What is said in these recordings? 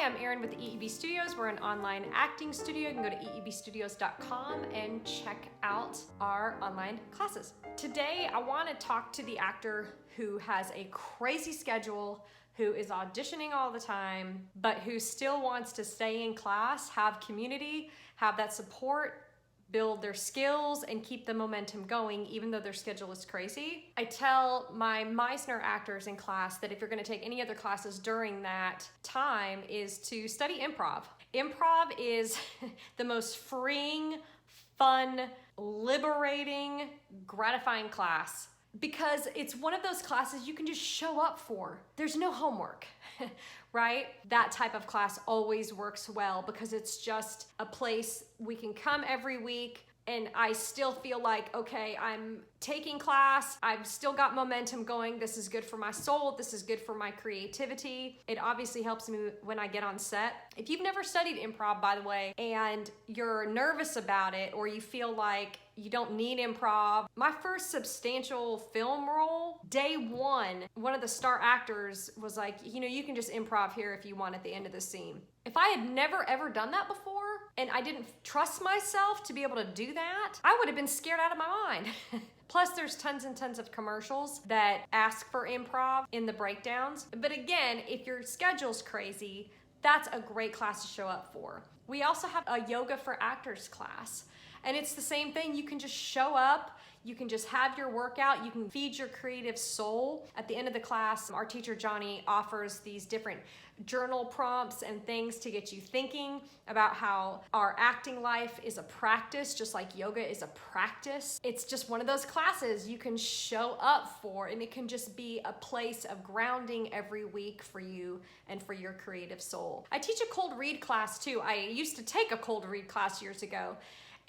Hi, I'm Erin with E.E.B Studios. We're an online acting studio. You can go to eebstudios.com and check out our online classes. Today, I want to talk to the actor who has a crazy schedule, who is auditioning all the time, but who still wants to stay in class, have community, have that support, build their skills, and keep the momentum going even though their schedule is crazy. I tell my Meisner actors in class that if you're gonna take any other classes during that time is to study improv. Improv is the most freeing, fun, liberating, gratifying class because it's one of those classes you can just show up for. There's no homework, right? That type of class always works well because it's just a place we can come every week and I still feel like, okay, I'm taking class, I've still got momentum going, this is good for my soul, this is good for my creativity. It obviously helps me when I get on set. If you've never studied improv, by the way, and you're nervous about it or you feel like you don't need improv, my first substantial film role, day one of the star actors was like, you can just improv here if you want at the end of the scene. If I had never ever done that before and I didn't trust myself to be able to do that, I would have been scared out of my mind. Plus, there's tons and tons of commercials that ask for improv in the breakdowns. But again, if your schedule's crazy, that's a great class to show up for. We also have a yoga for actors class. And it's the same thing. You can just show up, you can just have your workout, you can feed your creative soul. At the end of the class, our teacher Johnny offers these different journal prompts and things to get you thinking about how our acting life is a practice, just like yoga is a practice. It's just one of those classes you can show up for, and it can just be a place of grounding every week for you and for your creative soul. I teach a cold read class too. I used to take a cold read class years ago.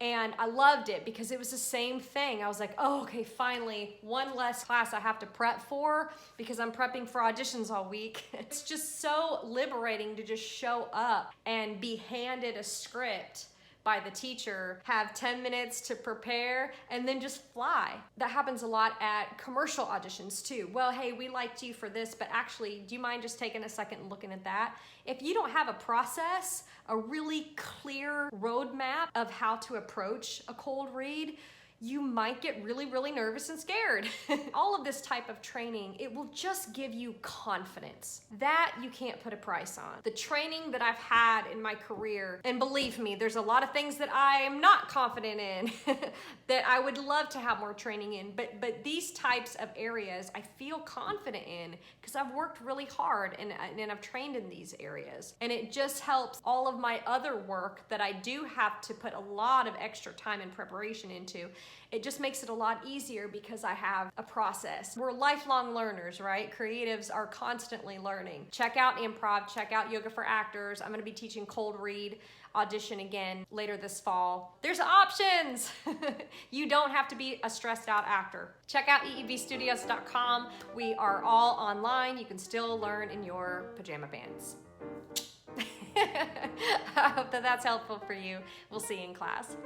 And I loved it because it was the same thing. I was like, oh, okay, finally, one less class I have to prep for because I'm prepping for auditions all week. It's just so liberating to just show up and be handed a script by the teacher, have 10 minutes to prepare, and then just fly. That happens a lot at commercial auditions too. Well, hey, we liked you for this, but actually, do you mind just taking a second and looking at that? If you don't have a process, a really clear roadmap of how to approach a cold read, you might get really, really nervous and scared. All of this type of training, it will just give you confidence. That you can't put a price on. The training that I've had in my career, and believe me, there's a lot of things that I am not confident in that I would love to have more training in, but these types of areas I feel confident in because I've worked really hard and I've trained in these areas. And it just helps all of my other work that I do have to put a lot of extra time and preparation into. It just makes it a lot easier because I have a process. We're lifelong learners, right? Creatives are constantly learning. Check out improv, check out yoga for actors. I'm gonna be teaching cold read audition again later this fall. There's options. You don't have to be a stressed out actor. Check out eebstudios.com. We are all online. You can still learn in your pajama pants. I hope that that's helpful for you. We'll see you in class.